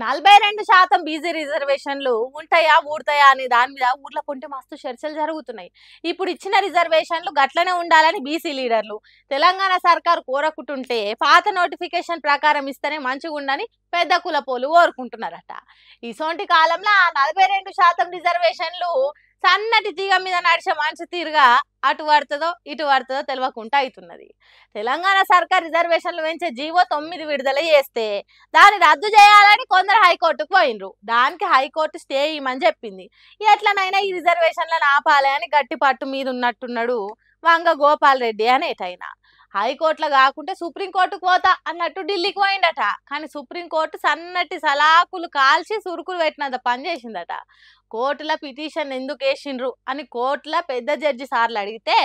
42% BC రిజర్వేషన్లు ఉంటాయా ఊడతాయా అనే దాని మీద ఊర్ల కొంటే మస్తు చర్చలు జరుగుతున్నాయి. ఇప్పుడు ఇచ్చిన రిజర్వేషన్లు గట్లనే ఉండాలని బీసీ లీడర్లు తెలంగాణ సర్కారు కోరకుంటుంటే పాత నోటిఫికేషన్ ప్రకారం ఇస్తేనే మంచిగుండని పెద్ద కులపోలు కోరుకుంటున్నారట. ఇసోంటి కాలంలో ఆ 42% రిజర్వేషన్లు సన్నటి తీగ మీద నడిచే మనిషి తీరుగా అటు పడుతుందో ఇటు పడుతుందో తెలియకుండా అవుతున్నది. తెలంగాణ సర్కార్ రిజర్వేషన్లు పెంచే జీవో 9 విడుదల చేస్తే దాన్ని రద్దు చేయాలని కొందరు హైకోర్టుకు పోయినరు. దానికి హైకోర్టు స్టే ఇవ్వమని చెప్పింది. ఎట్లనైనా ఈ రిజర్వేషన్లను ఆపాలి అని గట్టి పట్టు మీద ఉన్నట్టున్నాడు వంగ గోపాల్ రెడ్డి అనేటైనా. హైకోర్టులో కాకుంటే సుప్రీంకోర్టుకు పోతా అన్నట్టు ఢిల్లీకి పోయిందట. కానీ సుప్రీంకోర్టు సన్నటి సలాకులు కాల్చి సురుకులు పెట్టినంత పని చేసిందట. కోర్టుల పిటిషన్ ఎందుకు వేసిండ్రు అని కోర్టుల పెద్ద జడ్జి సార్లు అడిగితే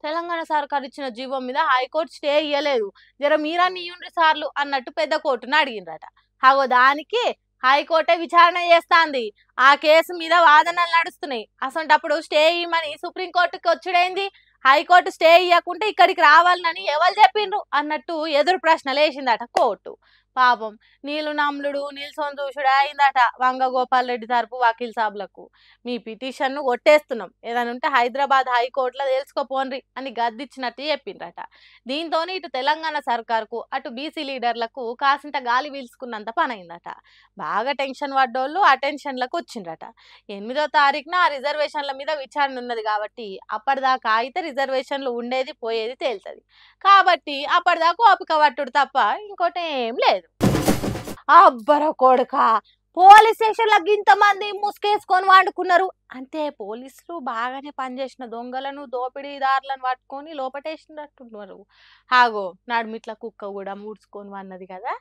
తెలంగాణ సర్కార్ ఇచ్చిన జీవో మీద హైకోర్టు స్టే ఇయ్యలేదు, జర మీరన్నీ ఇయ్యండ్రి సార్లు అన్నట్టు పెద్ద కోర్టును అడిగిండ్రట. అగో దానికి హైకోర్టే విచారణ చేస్తాంది. ఆ కేసు మీద వాదనలు నడుస్తున్నాయి. అసలు స్టే ఇవ్వమని సుప్రీంకోర్టుకి వచ్చుడైంది, హైకోర్టు స్టే ఇవ్వకుంటే ఇక్కడికి రావాలని ఎవరు చెప్పిండ్రు అన్నట్టు ఎదురు ప్రశ్నలు వేసిందట కోర్టు. పాపం నీళ్ళు నమ్ముడు నిల్సొని చూసుడు అయిందట వంగ గోపాల్ రెడ్డి తరపు వకీల్ సాబులకు. మీ పిటిషన్ను కొట్టేస్తున్నాం, ఏదైనా ఉంటే హైదరాబాద్ హైకోర్టులో తెలుసుకోపోన్రి అని గద్దిచ్చినట్టు చెప్పిండ్రట. దీంతో ఇటు తెలంగాణ సర్కార్కు అటు బీసీ లీడర్లకు కాసింత గాలి వీల్చుకున్నంత పని అయిందట. బాగా టెన్షన్ పడ్డోళ్ళు ఆ టెన్షన్లకు వచ్చిండ్రట. 8వ తారీఖున ఆ రిజర్వేషన్ల మీద విచారణ ఉన్నది కాబట్టి అప్పటిదాకా అయితే రిజర్వేషన్లు ఉండేది పోయేది తేలుతుంది. కాబట్టి అప్పటిదాకా ఓపిక పట్టుడు తప్ప ఇంకోటి ఏం లేదు. అబ్బర కొడుక, పోలీస్ స్టేషన్లకు ఇంతమంది ముసుకేసుకొని వండుకున్నారు అంటే పోలీసులు బాగానే పనిచేసిన దొంగలను దోపిడీదారులను పట్టుకొని లోపటేసినట్టున్నారు. హాగో నడుమిట్ల కుక్క కూడా ముడుచుకొని వన్నది కదా.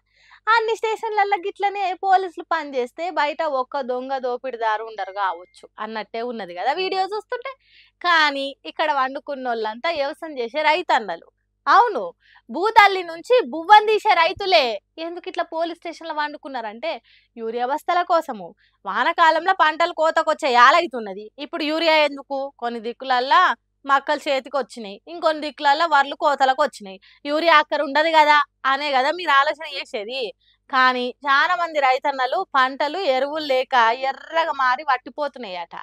అన్ని స్టేషన్లలో గిట్లనే పోలీసులు పనిచేస్తే బయట ఒక్క దొంగ దోపిడీదారు ఉండరు కావచ్చు అన్నట్టే ఉన్నది కదా వీడియో చూస్తుంటే. కానీ ఇక్కడ వండుకున్న వాళ్ళంతా వ్యవసాయం చేసే రైతన్నలు. అవును, భూతల్లి నుంచి బువ్వని తీసే రైతులే. ఎందుకు ఇట్లా పోలీస్ స్టేషన్లో వండుకున్నారంటే యూరియా బస్తాల కోసము. వానకాలంలో పంటలు కోతకొచ్చే యాలైతున్నది. ఇప్పుడు యూరియా ఎందుకు? కొన్ని దిక్కులల్లా మక్కలు చేతికి వచ్చినాయి, ఇంకొన్ని దిక్కులల్లా వడ్లు కోతలకు వచ్చినాయి. యూరియా అక్కడ ఉండదు కదా అనే కదా మీరు ఆలోచన చేసేది. కానీ చాలా మంది రైతన్నలు పంటలు ఎరువులు లేక ఎర్రగా మారి వట్టిపోతున్నాయట.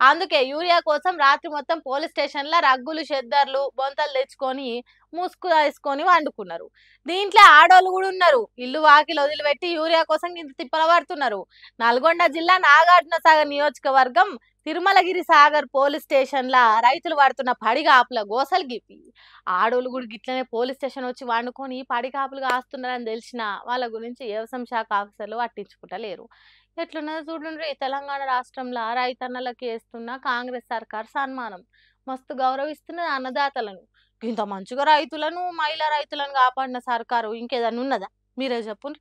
అందుకే యూరియా కోసం రాత్రి మొత్తం పోలీస్ స్టేషన్లో రగ్గులు చెద్దర్లు బొంతలు తెచ్చుకొని ముసుగు వేసుకొని వండుకున్నారు. దీంట్లో ఆడోళ్ళు కూడా ఉన్నారు. ఇల్లు వాకిలు వదిలిపెట్టి యూరియా కోసం ఇంత తిప్పల పడుతున్నారు. నల్గొండ జిల్లా నాగార్జున సాగర్ నియోజకవర్గం తిరుమలగిరి సాగర్ పోలీస్ స్టేషన్ల రైతులు పడుతున్న పడిగాపుల గోసలు గిప్పి. ఆడోళ్ళు కూడా గిట్లనే పోలీస్ స్టేషన్ వచ్చి వండుకొని పడిగాపులు కాస్తున్నారని తెలిసిన వాళ్ళ గురించి వ్యవసాయ శాఖ ఆఫీసర్లు పట్టించుకుంటలేరు. ఎట్లున్నదో చూడండి, తెలంగాణ రాష్ట్రంలో రైతన్నలకు వేస్తున్న కాంగ్రెస్ సర్కార్ సన్మానం మస్తు గౌరవిస్తున్నది అన్నదాతలను. ఇంత మంచిగా రైతులను మహిళా రైతులను కాపాడిన సర్కారు ఇంకేదన్నా ఉన్నదా? మీరే చెప్పండి.